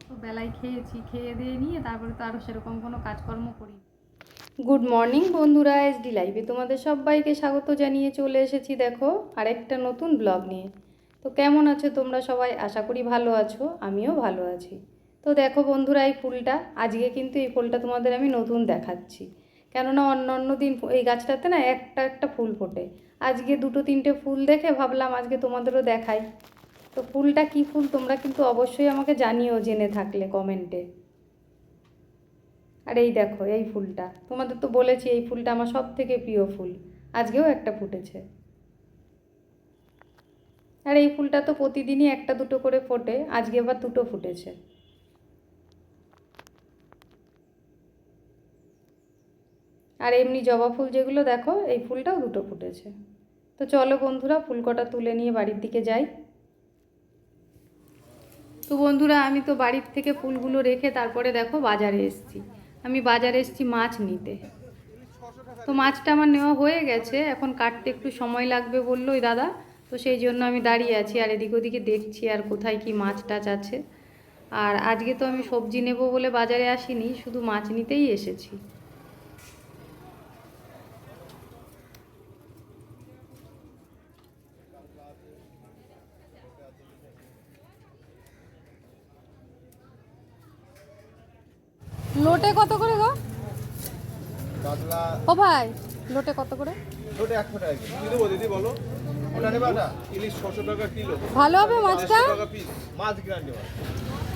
তো বেলায় খেয়েছি, খেয়ে দিয়ে নিয়ে তারপরে তো আরও সেরকম কোনো কাজকর্ম করি। গুড মর্নিং বন্ধুরা, এসডি লাইভে তোমাদের সবাইকে স্বাগত জানিয়ে চলে এসেছি দেখো আরেকটা নতুন ব্লগ নিয়ে। তো কেমন আছো তোমরা সবাই? আশা করি ভালো আছো, আমিও ভালো আছি। তো দেখো বন্ধুরা, এই ফুলটা আজকে কিন্তু এই ফুলটা তোমাদের আমি নতুন দেখাচ্ছি, কেননা অন্য অন্য দিন এই গাছটাতে না একটা একটা ফুল ফোটে। আজকে দুটো তিনটে ফুল দেখে ভাবলাম আজকে তোমাদেরও দেখাই। তো ফুলটা কী ফুল তোমরা কিন্তু অবশ্যই আমাকে জানিও জেনে থাকলে কমেন্টে। আর এই দেখো এই ফুলটা, তোমাদের তো বলেছি এই ফুলটা আমার সব থেকে প্রিয় ফুল, আজকেও একটা ফুটেছে। আর এই ফুলটা তো প্রতিদিনই একটা দুটো করে ফোটে, আজকে আবার দুটো ফুটেছে। আর এমনি জবা ফুল যেগুলো দেখো, এই ফুলটাও দুটো ফুটেছে। তো চলো বন্ধুরা, ফুল কটা তুলে নিয়ে বাড়ির দিকে যাই। তো বন্ধুরা, আমি তো বাড়ির থেকে ফুলগুলো রেখে তারপরে দেখো বাজারে এসেছি। আমি বাজারে এসেছি মাছ নিতে। তো মাছটা আমার নেওয়া হয়ে গেছে, এখন কাটতে একটু সময় লাগবে বললো ওই দাদা। তো সেই জন্য আমি দাঁড়িয়ে আছি আর এদিক ওদিকে দেখছি আর কোথায় কি মাছ টাছ আছে। আর আজকে তো আমি সবজি নেব বলে বাজারে আসিনি, শুধু মাছ নিতেই এসেছি। লোটে কত করে গো? ও ভাই, লোটে কত করে? লোটে 100 টাকা কিলো। কি দেবো দিদি বলো? ওটা নেবা না? ইলিশ 600 টাকা কিলো। ভালো হবে মাছটা? 500 টাকা পিস। মাছ গ্রান্ডে মাছ।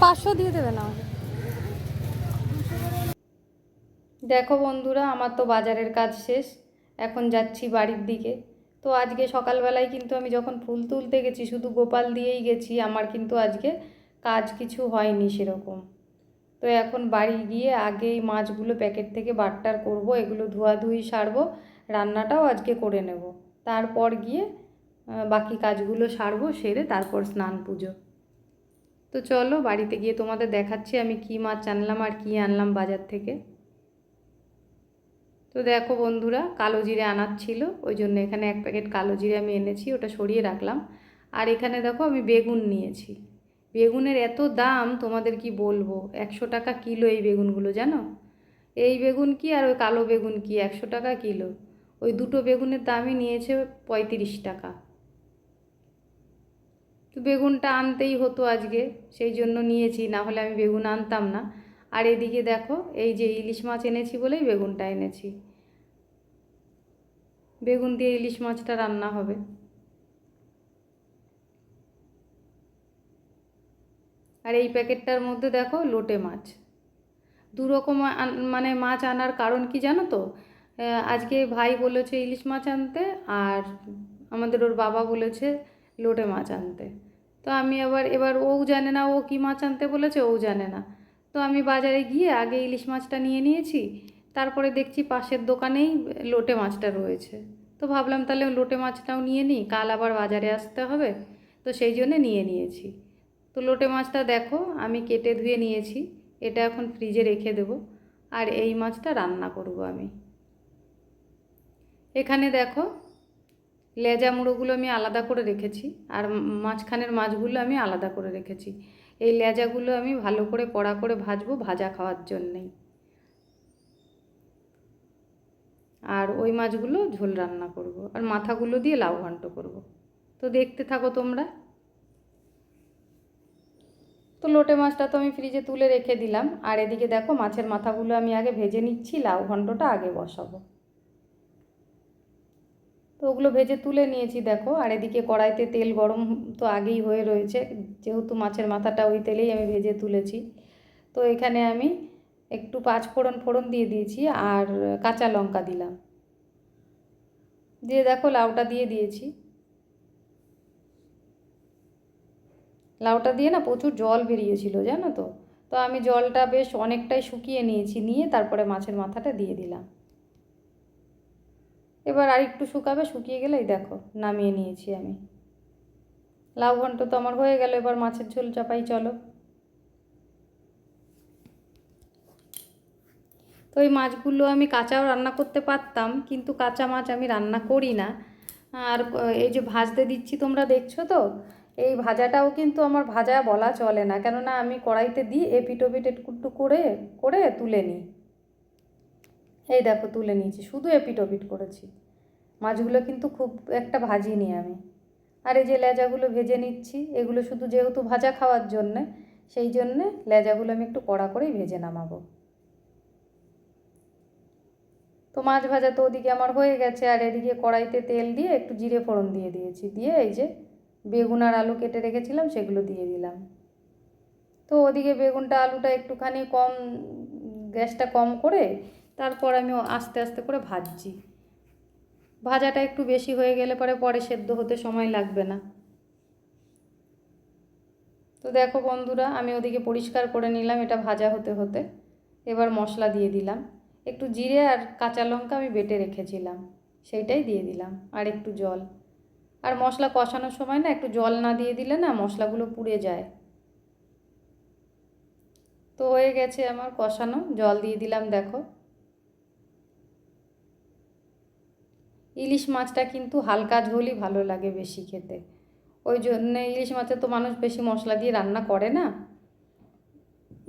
500 দিয়ে দেবে না? দেখো বন্ধুরা, আমার তো বাজারের কাজ শেষ, এখন যাচ্ছি বাড়ির দিকে। তো আজকে সকালবেলায় কিন্তু আমি যখন ফুল তুলতে গেছি শুধু গোপাল দিয়েই গেছি, আমার কিন্তু আজকে কাজ কিছু হয়নি সেরকম। তো এখন বাড়ি গিয়ে আগে এই মাছগুলো প্যাকেট থেকে বারটার করব, এগুলো ধোয়াধুয়ি সারবো, রান্নাটাও আজকে করে নেব। তারপর গিয়ে বাকি কাজগুলো সারবো, সেরে তারপর স্নান পুজো। তো চলো বাড়িতে গিয়ে তোমাদের দেখাচ্ছি আমি কী মাছ আনলাম আর কী আনলাম বাজার থেকে। তো দেখো বন্ধুরা, কালো জিরে আনার ছিল, ওই জন্য এখানে এক প্যাকেট কালো জিরে আমি এনেছি, ওটা সরিয়ে রাখলাম। আর এখানে দেখো আমি বেগুন নিয়েছি। বেগুনের এত দাম তোমাদের কি বলবো, 100 টাকা কিলো এই বেগুনগুলো, জানো? এই বেগুন কি আর ওই কালো বেগুন কি 100 টাকা কিলো? ওই দুটো বেগুনের দামই নিয়েছে 35 টাকা। তো বেগুনটা আনতেই হতো আজকে, সেই জন্য নিয়েছি, না হলে আমি বেগুন আনতাম না। আর এদিকে দেখো এই যে ইলিশ মাছ এনেছি বলেই বেগুনটা এনেছি, বেগুন দিয়ে ইলিশ মাছটা রান্না হবে। আর এই প্যাকেটটার মধ্যে দেখো লোটে মাছ, দু রকম মানে মাছ আনার কারণ কি জানো তো? আজকে ভাই বলেছে ইলিশ মাছ আনতে, আর আমাদের ওর বাবা বলেছে লোটে মাছ আনতে। তো আমি এবার ও জানে না ও কী মাছ আনতে বলেছে, ও জানে না। তো আমি বাজারে গিয়ে আগে ইলিশ মাছটা নিয়ে নিয়েছি, তারপরে দেখছি পাশের দোকানেই লোটে মাছটা রয়েছে। তো ভাবলাম তাহলে লোটে মাছটাও নিয়ে নিই, কাল আবার বাজারে আসতে হবে, তো সেই জন্যে নিয়ে নিয়েছি। তো লোটে মাছটা দেখো আমি কেটে ধুয়ে নিয়েছি, এটা এখন ফ্রিজে রেখে দেবো। আর এই মাছটা রান্না করব আমি। এখানে দেখো লেজা মুড়োগুলো আমি আলাদা করে রেখেছি, আর মাঝখানের মাছগুলো আমি আলাদা করে রেখেছি। এই লেজাগুলো আমি ভালো করে কড়া করে ভাজবো, ভাজা খাওয়ার জন্যেই। আর ওই মাছগুলো ঝোল রান্না করব, আর মাথাগুলো দিয়ে লাউ ঘন্ট করব। তো দেখতে থাকো তোমরা। তো লোটে মাছটা তো আমি ফ্রিজে তুলে রেখে দিলাম, আর এদিকে দেখো মাছের মাথাগুলো আমি আগে ভেজে নিচ্ছি, লাউ ঘন্টটা আগে বসাবো। তো ওগুলো ভেজে তুলে নিয়েছি দেখো, আর এদিকে কড়াইতে তেল গরম তো আগেই হয়ে রয়েছে, যেহেতু মাছের মাথাটা ওই তেলেই আমি ভেজে তুলেছি। তো এখানে আমি একটু পাঁচ ফোড়ন ফোড়ন দিয়ে দিয়েছি, আর কাঁচা লঙ্কা দিলাম, দিয়ে দেখো লাউটা দিয়ে দিয়েছি। লাউটা দিয়ে না প্রচুর জল বেরিয়েছিল জানো তো। তো আমি জলটা বেশ অনেকটাই শুকিয়ে নিয়েছি, নিয়ে তারপরে মাছের মাথাটা দিয়ে দিলাম। এবার আর একটু শুকাবে, শুকিয়ে গেলেই দেখো নামিয়ে নিয়েছি আমি। লাউ ঘন্ট তো আমার হয়ে গেল, এবার মাছের ঝোল চাপাই চলো। তো এই মাছগুলো আমি কাঁচাও রান্না করতে পারতাম, কিন্তু কাঁচা মাছ আমি রান্না করি না। আর এই যে ভাজতে দিচ্ছি তোমরা দেখছো তো, এই ভাজাটাও কিন্তু আমার ভাজা বলা চলে না, কেননা আমি কড়াইতে দিই এপিট ওপিট একটু করে করে তুলে নিই। এই দেখো তুলে নিয়েছি, শুধু এপিট ওপিট করেছি, মাছগুলো কিন্তু খুব একটা ভাজিনি আমি। আর এই যে লেজাগুলো ভেজে নিচ্ছি, এগুলো শুধু যেহেতু ভাজা খাওয়ার জন্যে, সেই জন্যে লেজাগুলো আমি একটু কড়া করেই ভেজে নামাবো। তো মাছ ভাজা তো ওদিকে আমার হয়ে গেছে, আর এদিকে কড়াইতে তেল দিয়ে একটু জিরে ফোড়ন দিয়ে দিয়েছি, দিয়ে এই যে বেগুন আর আলু কেটে রেখেছিলাম সেগুলো দিয়ে দিলাম। তো ওদিকে বেগুনটা আলুটা একটুখানি কম, গ্যাসটা কম করে তারপর আমি আস্তে আস্তে করে ভাজছি। ভাজাটা একটু বেশি হয়ে গেলে পরে সেদ্ধ হতে সময় লাগবে না। তো দেখো বন্ধুরা, আমি ওদিকে পরিষ্কার করে নিলাম এটা ভাজা হতে হতে। এবার মশলা দিয়ে দিলাম, একটু জিরে আর কাঁচা লঙ্কা আমি বেটে রেখেছিলাম সেইটাই দিয়ে দিলাম, আর একটু জল। আর মশলা কষানোর সময় না একটু জল না দিয়ে দিলে না মশলাগুলো পুড়ে যায়। তো হয়ে গেছে আমার কষানো, জল দিয়ে দিলাম। দেখো ইলিশ মাছটা কিন্তু হালকা ঝোলই ভালো লাগে বেশি খেতে, ওই জন্যে ইলিশ মাছে তো মানুষ বেশি মশলা দিয়ে রান্না করে না,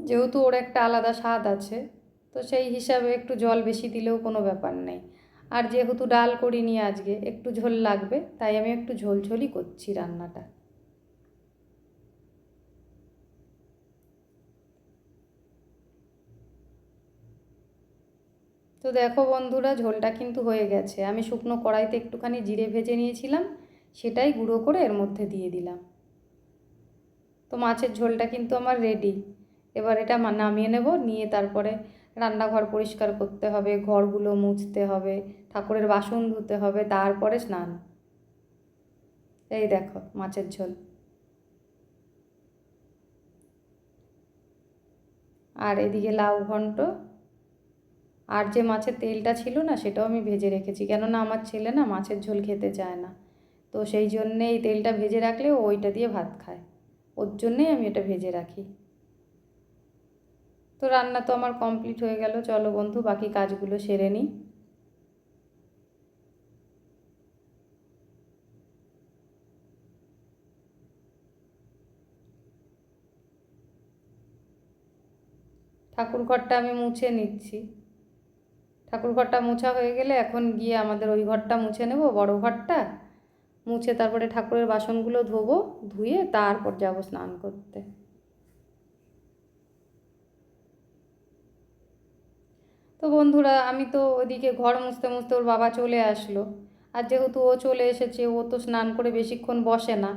যেহেতু ওর একটা আলাদা স্বাদ আছে, তো সেই হিসাবে একটু জল বেশি দিলেও কোনো ব্যাপার নেই। আর যেহেতু ডাল করিনি আজকে, একটু ঝোল লাগবে, তাই আমি একটু ঝোল ঝোলই করছি রান্নাটা। তো দেখো বন্ধুরা, ঝোলটা কিন্তু হয়ে গেছে। আমি শুকনো কড়াইতে একটুখানি জিরে ভেজে নিয়েছিলাম, সেটাই গুঁড়ো করে এর মধ্যে দিয়ে দিলাম। তো মাছের ঝোলটা কিন্তু আমার রেডি। এবার এটা নামিয়ে নেব, নিয়ে তারপরে রান্নাঘর পরিষ্কার করতে হবে, ঘরগুলো মুছতে হবে, ঠাকুরের বাসন ধুতে হবে, তারপরে স্নান। এই দেখো মাছের ঝোল। আর এদিকে লাউ ঘন্ট, আর যে মাছের তেলটা ছিল না সেটাও আমি ভেজে রেখেছি, কেননা আমার ছেলে না মাছের ঝোল খেতে চায় না, তো সেই জন্যে এই তেলটা ভেজে রাখলে ও ওইটা দিয়ে ভাত খায়, ওর জন্যেই আমি এটা ভেজে রাখি। তো রান্না তো আমার কমপ্লিট হয়ে গেল, চলো বন্ধু বাকি কাজগুলো সেরে নিই। ঠাকুর ঘরটা আমি মুছে নিচ্ছি। ঠাকুর ঘরটা মোছা হয়ে গেলে এখন গিয়ে আমাদের ওই ঘরটা মুছে নেব, বড় ঘরটা মুছে তারপরে ঠাকুরের বাসনগুলো ধোবো, ধুয়ে তারপর যাব স্নান করতে। তো বন্ধুরা, আমি তো ওদিকে ঘর মুছতে মুছতে ওর বাবা চলে আসলো, আর যেহেতু ও চলে এসেছে, ও তো স্নান করে বেশিক্ষণ বসে না,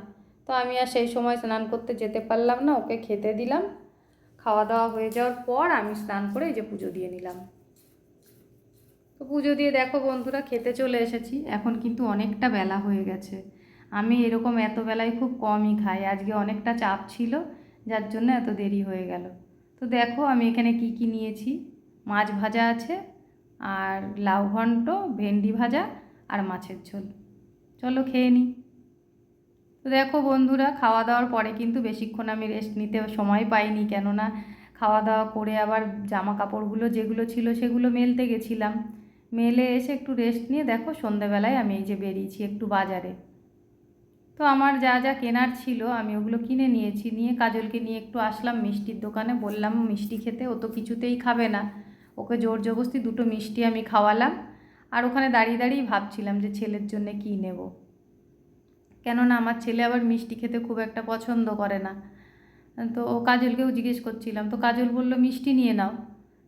তো আমি আর সেই সময় স্নান করতে যেতে পারলাম না, ওকে খেতে দিলাম। খাওয়া দাওয়া হয়ে যাওয়ার পর আমি স্নান করে এই যে পুজো দিয়ে নিলাম। তো পুজো দিয়ে দেখো বন্ধুরা খেতে চলে এসেছি, এখন কিন্তু অনেকটা বেলা হয়ে গেছে। আমি এরকম এত বেলায় খুব কমই খাই, আজকে অনেকটা চাপ ছিল যার জন্য এত দেরি হয়ে গেল। তো দেখো আমি এখানে কি কি নিয়েছি, মাছ ভাজা আছে, আর লাউ ঘন্ট, ভেন্ডি ভাজা, আর মাছের ঝোল। চলো খেয়ে নিই। তো দেখো বন্ধুরা, খাওয়া দাওয়ার পরে কিন্তু বেশিক্ষণ আমি রেস্ট নিতে সময় পাইনি, কেননা খাওয়া দাওয়া করে আবার জামা কাপড়গুলো যেগুলো ছিল সেগুলো মেলতে গেছিলাম, মেলে এসে একটু রেস্ট নিয়ে দেখো সন্ধেবেলায় আমি এই যে বেরিয়েছি একটু বাজারে। তো আমার যা যা কেনার ছিল আমি ওগুলো কিনে নিয়েছি, নিয়ে কাজলকে নিয়ে একটু আসলাম মিষ্টির দোকানে, বললাম মিষ্টি খেতে, ও তো কিছুতেই খাবে না, ওকে জোর জবরদস্তি দুটো মিষ্টি আমি খাওয়ালাম। আর ওখানে দাঁড়িয়ে দাঁড়িয়ে ভাবছিলাম যে ছেলের জন্য কী নেব, কেননা আমার ছেলে আবার মিষ্টি খেতে খুব একটা পছন্দ করে না। তো ও কাজলকেও জিজ্ঞেস করছিলাম, তো কাজল বললো মিষ্টি নিয়ে নাও।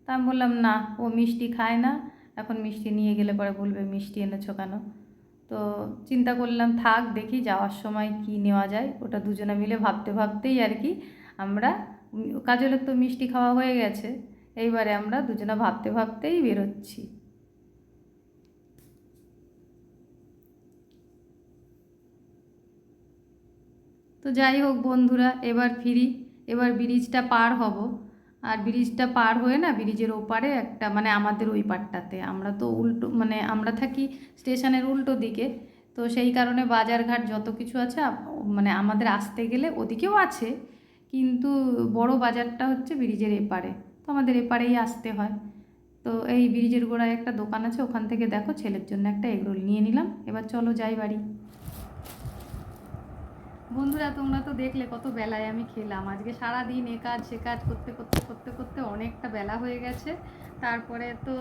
তা আমি বললাম না, ও মিষ্টি খায় না, এখন মিষ্টি নিয়ে গেলে পরে বলবে মিষ্টি এনেছো কেন। তো চিন্তা করলাম থাক দেখি যাওয়ার সময় কি নেওয়া যায়, ওটা দুজনে মিলে ভাবতে ভাবতেই আর কি আমরা, কাজলের তো মিষ্টি খাওয়া হয়ে গেছে, এইবারে আমরা দুজনে ভাবতে ভাবতেই বেরোচ্ছি। তো যাই হোক বন্ধুরা, এবার ফিরি, এবার ব্রিজটা পার হব। আর ব্রিজটা পার হয়ে না ব্রিজের ওপারে একটা, মানে আমাদের ওই পারটাতে, আমরা তো উল্টো, মানে আমরা থাকি স্টেশনের উল্টো দিকে, তো সেই কারণে বাজারঘাট যত কিছু আছে মানে আমাদের আসতে গেলে ওদিকেও আছে, কিন্তু বড় বাজারটা হচ্ছে ব্রিজের এপারে, তো আমাদের এপারেই আসতে হয়। তো এই ব্রিজের গোড়ায় একটা দোকান আছে, ওখান থেকে দেখো ছেলের জন্য একটা এগরোল নিয়ে নিলাম। এবার চলো যাই বাড়ি। বন্ধুরা তোমরা তো দেখলে কত বেলায় আমি খেলাম। আজকে সারা দিন এ কাজ সে কাজ করতে করতে করতে করতে অনেকটা বেলা হয়ে গেছে। তারপরে তো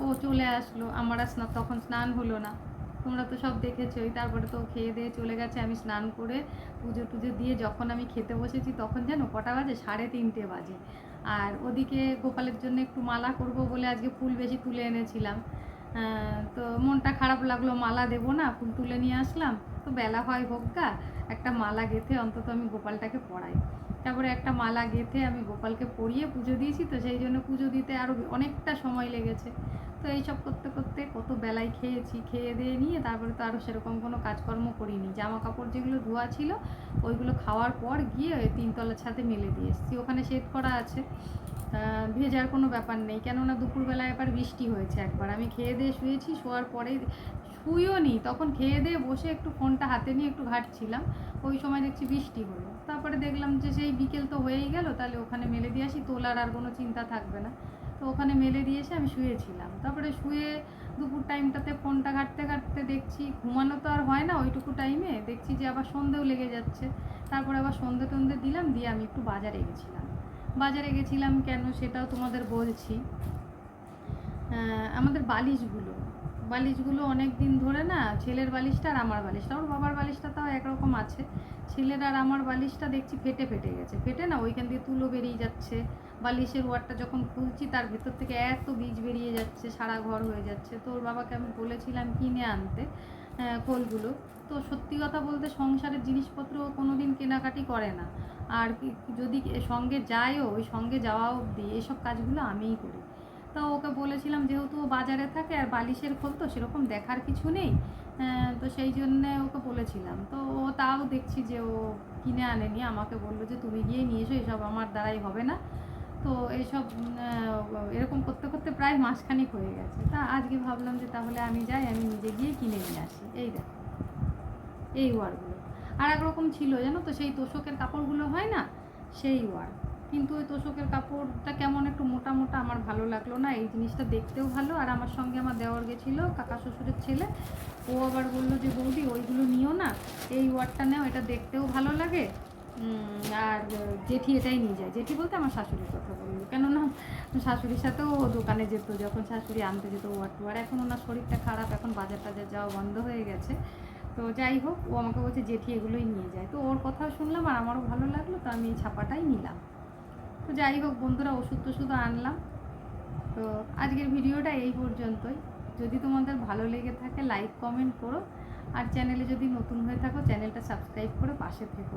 ও চলে আসলো, আমার আর তখন স্নান হলো না, তোমরা তো সব দেখেছোই। তারপরে তো খেয়ে দিয়ে চলে গেছে, আমি স্নান করে পুজো টুজো দিয়ে যখন আমি খেতে বসেছি তখন যেন কটা বাজে, 3:30 বাজে। আর ওদিকে গোপালের জন্য একটু মালা করব বলে আজকে ফুল বেশি তুলে এনেছিলাম। তো মনটা খারাপ লাগলো, মালা দেবো না, ফুল তুলে নিয়ে আসলাম। তো বেলা হয় হোক গা, একটা মালা গেঁথে অন্তত আমি গোপালটাকে পরাই। তারপরে একটা মালা গেঁথে আমি গোপালকে পরিয়ে পুজো দিয়েছি, তো সেই জন্য পুজো দিতে আরও অনেকটা সময় লেগেছে। তো এইসব করতে করতে কত বেলায় খেয়েছি, খেয়ে দিয়ে নিয়ে তারপরে তো আরও সেরকম কোনো কাজকর্ম করিনি। জামা কাপড় যেগুলো ধোয়া ছিল ওইগুলো খাওয়ার পর গিয়ে 3তলার ছাদে মেলে দিয়ে এসেছি, ওখানে শেড করা আছে, ভেজার কোনো ব্যাপার নেই। কেননা দুপুরবেলায় এবার বৃষ্টি হয়েছে একবার, আমি খেয়ে দিয়ে শুয়েছি, শোয়ার পরেই শুয়েও নি, তখন খেয়ে দিয়ে বসে একটু ফোনটা হাতে নিয়ে একটু ঘাঁটছিলাম, ওই সময় দেখছি বৃষ্টি হলো। তারপরে দেখলাম যে সেই বিকেল তো হয়েই গেল, তাহলে ওখানে মেলে দিয়ে আসি, তোলার আর কোনো চিন্তা থাকবে না। তো ওখানে মেলে দিয়ে এসে আমি শুয়েছিলাম। তারপরে শুয়ে দুপুর টাইমটাতে ফোনটা ঘাঁটতে ঘাঁটতে দেখছি ঘুমানো তো আর হয় না ওইটুকু টাইমে, দেখছি যে আবার সন্ধেও লেগে যাচ্ছে। তারপরে আবার সন্ধে টন্ধে দিলাম, দিয়ে আমি একটু বাজারে গেছিলাম। বাজারে গেছিলাম কেন সেটাও তোমাদের বলছি। আমাদের বালিশগুলো অনেক দিন ধরে না, ছেলের বালিশটা আর আমার বালিশটা, ওর বাবার বালিশটা তাও একরকম আছে, ছেলের আর আমার বালিশটা দেখছি ফেটে ফেটে গেছে, ফেটে না ওইখান দিয়ে তুলো বেরিয়ে যাচ্ছে। বালিশের ওয়ারটা যখন খুলছি তার ভেতর থেকে এত বীজ বেরিয়ে যাচ্ছে, সারা ঘর হয়ে যাচ্ছে। তো ওর বাবাকে আমি বলেছিলাম কিনে আনতে খোলগুলো। তো সত্যি কথা বলতে সংসারের জিনিসপত্র কোনো দিন কেনাকাটি করে না, আর যদি সঙ্গে যায়ও, ওই সঙ্গে যাওয়া অবধি এইসব কাজগুলো আমিই করি। তো ওকে বলেছিলাম, যেহেতু ও বাজারে থাকে আর বালিশের খোল তো সেরকম দেখার কিছু নেই, তো সেই জন্যে ওকে বলেছিলাম। তো ও তাও দেখছি যে ও কিনে আনেনি, আমাকে বললো যে তুমি গিয়ে নিয়ে এসো, এসব আমার দ্বারাই হবে না। তো এইসব এরকম করতে করতে প্রায় মাসখানেক হয়ে গেছে। তা আজকে ভাবলাম যে তাহলে আমি যাই, আমি নিজে গিয়ে কিনে নিয়ে আসি। এই দেখো এই ওয়ারগুলো। আর একরকম ছিল জানো তো, সেই তোষকের কাপড়গুলো হয় না, সেই ওয়ার। কিন্তু ওই তোষকের কাপড়টা কেমন একটু মোটা মোটা, আমার ভালো লাগলো না। এই জিনিসটা দেখতেও ভালো, আর আমার সঙ্গে আমার দেওয়ার গেছিলো, কাকা শ্বশুরের ছেলে, ও আবার বললো যে বৌদি ওইগুলো নিও না, এই ওয়ারটা নেও, এটা দেখতেও ভালো লাগে। আর জেঠি এটাই নিয়ে যায়, জেঠি বলতে আমার শাশুড়ির কথা বললো, কেননা শাশুড়ির সাথেও ও দোকানে যেত, যখন শাশুড়ি আনতে যেত ওয়ার টুয়ার। এখন ওনার শরীরটা খারাপ, এখন বাজার টাজার যাওয়া বন্ধ হয়ে গেছে। তো যাই হোক, ও আমাকে বলছে জেঠি এগুলোই নিয়ে যায়। তো ওর কথাও শুনলাম আর আমারও ভালো লাগলো, তো আমি এই ছাপাটাই নিলাম। তো যাই হোক বন্ধুরা, ওষুধ টষুধ আনলাম। তো আজকের ভিডিওটা এই পর্যন্তই। যদি তোমাদের ভালো লেগে থাকে লাইক কমেন্ট করো, আর চ্যানেলে যদি নতুন হয়ে থাকো চ্যানেলটা সাবস্ক্রাইব করে পাশে থেকো।